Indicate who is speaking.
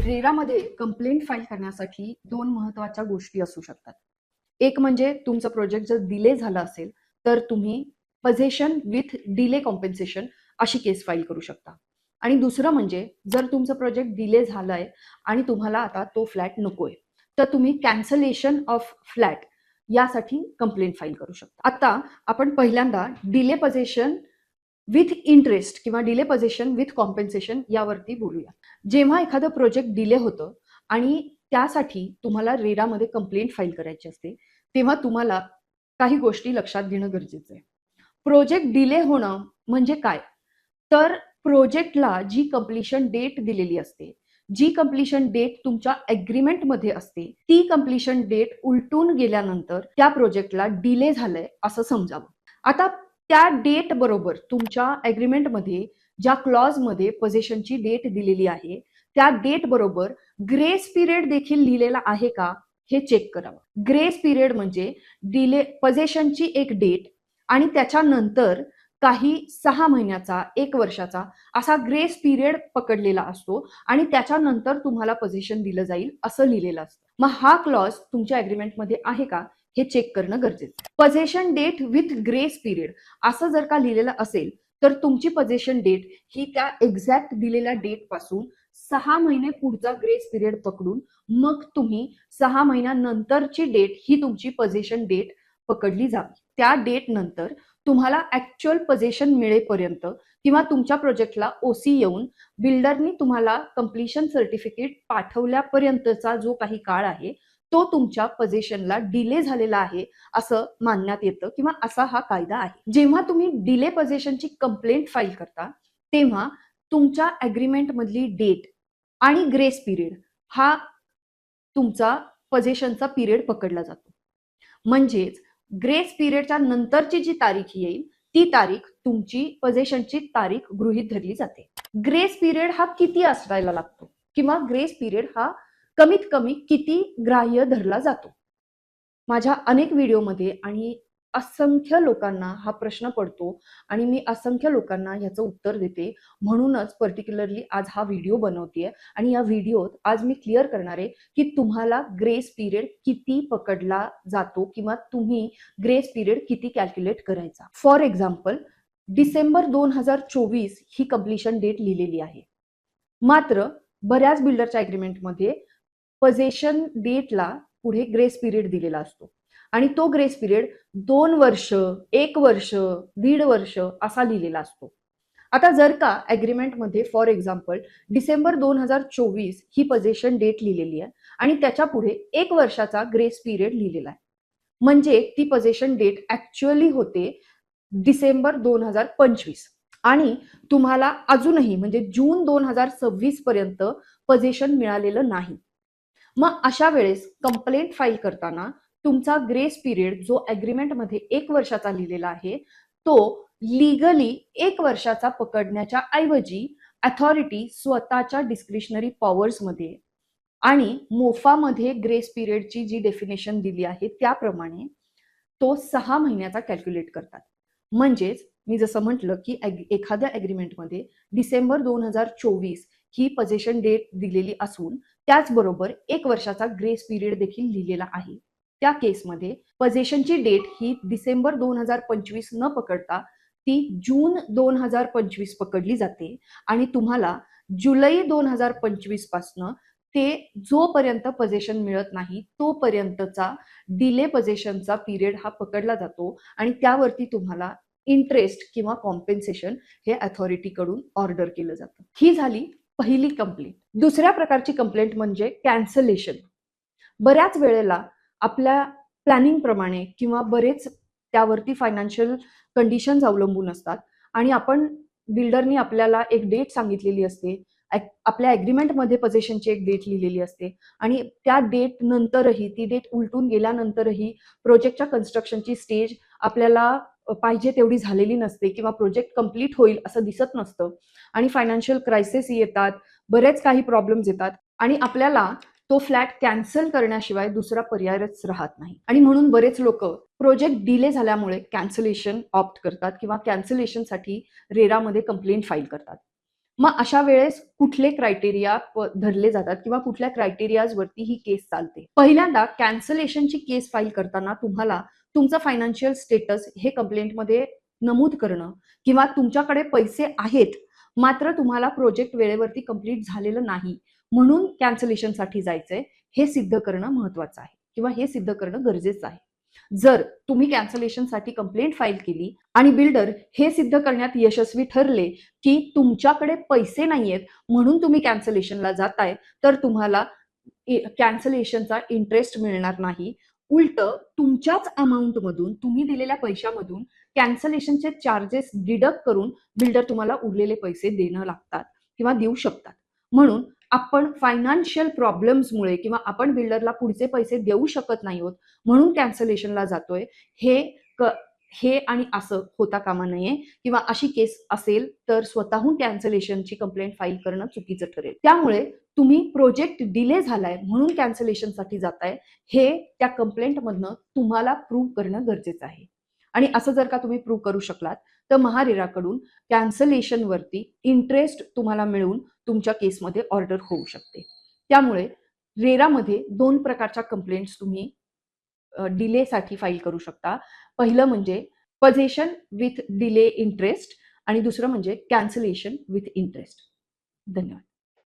Speaker 1: रेरामध्ये complaint file करण्यासाठी दोन महत्त्वाच्या गोष्टी असू शकतात. एक म्हणजे तुमचं प्रोजेक्ट जर डिले झाला असेल, तर तुम्ही पोझेशन विथ डिले कॉम्पेन्सेशन अशी केस फाईल करू शकता. आणि दुसरं म्हणजे जर तुमचं प्रोजेक्ट डिले झालंय आणि तुम्हाला आता तो फ्लॅट नकोय, तर तुम्ही कॅन्सलेशन ऑफ फ्लॅट यासाठी कंप्लेंट फाईल करू शकता. आता आपण पहिल्यांदा डिले पोझेशन विथ इंटरेस्ट किंवा डिले पोझेशन विथ कॉम्पेन्सेशन यावरती बोलूया. जेव्हा एखादं प्रोजेक्ट डिले होतं आणि त्यासाठी तुम्हाला रेरामध्ये कंप्लेंट फाईल करायची असते, तेव्हा तुम्हाला काही गोष्टी लक्षात घेणं गरजेचं आहे. प्रोजेक्ट डिले होणं म्हणजे काय? तर प्रोजेक्टला जी कंप्लीशन डेट दिलेली असते, जी कंप्लीशन डेट तुमच्या अग्रीमेंटमध्ये असते, ती कंप्लीशन डेट उलटून गेल्यानंतर त्या प्रोजेक्टला डिले झालंय असं समजावं. आता त्या डेट बरोबर तुमच्या अग्रीमेंटमध्ये ज्या क्लॉजमध्ये पोझेशनची डेट दिलेली आहे, त्या डेट बरोबर ग्रेस पिरियड देखील लिहिलेला आहे का हे चेक करावं. ग्रेस पिरियड म्हणजे डिले पोझेशनची एक डेट आणि त्याच्यानंतर काही 6 महिन्याचा, 1 वर्षाचा असा ग्रेस पिरियड पकडलेला असतो आणि त्याच्यानंतर तुम्हाला पोझेशन दिलं जाईल असं लिहिलेलं असतं. मग हा क्लॉज तुमच्या अग्रीमेंटमध्ये आहे का हे चेक करणं गरजेचं आहे. पोझेशन डेट विथ ग्रेस पिरियड असं जर का लिहिलेलं असेल, तर तुमची पोझेशन डेट ही त्या एक्झॅक्ट दिलेल्या डेट पासून 6 महिने पुढचा ग्रेस पिरियड पकडून मग तुम्ही 6 महिन्यानंतरची डेट ही तुमची पोझेशन डेट पकडली जावी. त्या डेट नंतर तुम्हाला ऍक्च्युअल पोझेशन मिळेपर्यंत किंवा तुमच्या प्रोजेक्टला ओसी येऊन बिल्डरनी तुम्हाला कंप्लीशन सर्टिफिकेट पाठवल्यापर्यंतचा जो काही काळ आहे, तो तुमच्या पोझेशनला डिले झालेला आहे असं मानण्यात येतं किंवा असा हा कायदा आहे. जेव्हा तुम्ही डिले पोझेशनची कंप्लेंट फाईल करता, तेव्हा तुमच्या अग्रीमेंट मधली डेट आणि ग्रेस पिरियड हा तुमचा पोझेशनचा पिरियड पकडला जातो. म्हणजेच ग्रेस पिरियडच्या नंतरची जी तारीख येईल, ती तारीख तुमची पोझेशनची तारीख गृहीत धरली जाते. ग्रेस पिरियड हा किती असायला लागतो किंवा ग्रेस पिरियड हा कमीत कमी किती ग्राह्य धरला जातो? माझ्या अनेक व्हिडिओमध्ये आणि असंख्य लोकांना हा प्रश्न पडतो आणि मी असंख्य लोकांना ह्याचं उत्तर देते. म्हणूनच पर्टिक्युलरली आज हा व्हिडिओ बनवतेय आणि या व्हिडिओत आज मी क्लिअर करणार आहे की तुम्हाला ग्रेस पिरियड किती पकडला जातो किंवा तुम्ही ग्रेस पिरियड किती कॅल्क्युलेट करायचा. फॉर एक्झाम्पल, डिसेंबर 2024 ही कंप्लीशन डेट लिहिलेली आहे. मात्र बऱ्याच बिल्डरच्या अग्रीमेंटमध्ये पोझेशन डेटला पुढे ग्रेस पिरियड दिलेला असतो आणि तो ग्रेस पिरियड 2 वर्ष, 1 वर्ष, 1.5 वर्ष असा लिहिलेला असतो. आता जर का अग्रीमेंटमध्ये फॉर एक्झाम्पल डिसेंबर 2024 ही पोझेशन डेट लिहिलेली आहे आणि त्याच्या पुढे 1 वर्षाचा ग्रेस पिरियड लिहिलेला आहे, म्हणजे ती पोझेशन डेट ऍक्च्युअली होते डिसेंबर 2025 आणि तुम्हाला अजूनही म्हणजे जून 2026 पर्यंत पोझेशन मिळालेलं नाही. मग अशा वेळेस कंप्लेंट फाईल करताना तुमचा ग्रेस पिरियड जो अग्रीमेंटमध्ये 1 वर्षाचा लिहिलेला आहे, तो लिगली 1 वर्षाचा पकडण्याच्या ऐवजी अथॉरिटी स्वतःच्या डिस्क्रिशनरी पॉवर्समध्ये आणि मोफामध्ये ग्रेस पिरियडची जी डेफिनेशन दिली आहे त्याप्रमाणे तो 6 महिन्याचा कॅल्क्युलेट करतात. म्हणजेच मी जसं म्हटलं की एखाद्या अग्रीमेंटमध्ये डिसेंबर 2024 ही पोझेशन डेट दिलेली असून त्याचबरोबर 1 वर्षाचा ग्रेस पिरियड देखील लिहिलेला आहे. त्या केसमध्ये पोझेशनची डेट ही डिसेंबर 2025 न पकडता ती जून 2025 पकडली जाते आणि तुम्हाला जुलै 2025 पासनं ते जोपर्यंत पोझेशन मिळत नाही तोपर्यंतचा डिले पोझेशनचा पिरियड हा पकडला जातो आणि त्यावरती तुम्हाला इंटरेस्ट किंवा कॉम्पेन्सेशन हे अथॉरिटीकडून ऑर्डर केलं जातं. ही झाली पहिली कंप्लेंट. दुसऱ्या प्रकारची कंप्लेंट म्हणजे कॅन्सलेशन. बऱ्याच वेळेला आपल्या प्लॅनिंग प्रमाणे किंवा बरेच त्यावरती फायनान्शियल कंडिशन्स अवलंबून असतात आणि आपण बिल्डरनी आपल्याला एक डेट सांगितलेली असते, आपल्या अग्रीमेंटमध्ये पोझेशनची एक डेट लिहिलेली असते आणि त्या डेट नंतरही ती डेट उलटून गेल्यानंतरही प्रोजेक्टच्या कन्स्ट्रक्शनची स्टेज आपल्याला पाहिजे तेवढी झालेली नसते किंवा प्रोजेक्ट कंप्लीट होईल असं दिसत नसतं आणि फायनान्शियल क्रायसिस येतात, बरेच काही प्रॉब्लेम्स येतात आणि आपल्याला तो फ्लॅट कॅन्सल करण्याशिवाय दुसरा पर्यायच राहत नाही आणि म्हणून बरेच लोक प्रोजेक्ट डिले झाल्यामुळे कॅन्सलेशन ऑप्ट करतात किंवा कॅन्सलेशनसाठी रेरामध्ये कंप्लेंट फाईल करतात. मग अशा वेळेस कुठले क्रायटेरिया धरले जातात किंवा कुठल्या क्रायटेरियाज वरती ही केस चालते? पहिल्यांदा कॅन्सलेशनची केस फाईल करताना तुम्हाला तुमचं फायनान्शियल स्टेटस हे कंप्लेंटमध्ये नमूद करणं किंवा तुमच्याकडे पैसे आहेत मात्र तुम्हाला प्रोजेक्ट वेळेवरती कंप्लीट झालेलं नाही म्हणून कॅन्सलेशनसाठी जायचंय हे सिद्ध करणं महत्वाचं आहे किंवा हे सिद्ध करणं गरजेचं आहे. जर तुम्ही कॅन्सलेशनसाठी कंप्लेंट फाईल केली आणि बिल्डर हे सिद्ध करण्यात यशस्वी ठरले की तुमच्याकडे पैसे नाहीयेत म्हणून तुम्ही कॅन्सलेशनला जाताय तर तुम्हाला कॅन्सलेशनचा इंटरेस्ट मिळणार नाही. उलट तुमच्याच अमाऊंट मधून तुम्ही दिलेल्या पैशामधून कॅन्सलेशनचे चार्जेस डिडक्ट करून बिल्डर तुम्हाला उरलेले पैसे देणं लागतात किंवा देऊ शकतात. म्हणून आपण फायनान्शियल प्रॉब्लेम्समुळे किंवा आपण बिल्डरला पुढचे पैसे देऊ शकत नाही आहोत म्हणून कॅन्सलेशनला जातोय हे आणि असं होता कामा नये किंवा अशी केस असेल तर स्वतःहून कॅन्सलेशनची कंप्लेंट फाईल करणं चुकीचं ठरेल. त्यामुळे तुम्ही प्रोजेक्ट डिले झालाय म्हणून कॅन्सलेशनसाठी जाताय हे त्या कंप्लेंट मधनं तुम्हाला प्रूव्ह करणं गरजेचं आहे. आणि असं जर का तुम्ही प्रूव्ह करू शकलात तर महारेराकडून कॅन्सलेशनवरती इंटरेस्ट तुम्हाला मिळून तुमच्या केसमध्ये ऑर्डर होऊ शकते. त्यामुळे रेरामध्ये 2 प्रकारच्या कंप्लेंट्स तुम्ही डिलेसाठी फाईल करू शकता. पहिलं म्हणजे पजेशन विथ डिले इंटरेस्ट आणि दुसरं म्हणजे कॅन्सलेशन विथ इंटरेस्ट. धन्यवाद.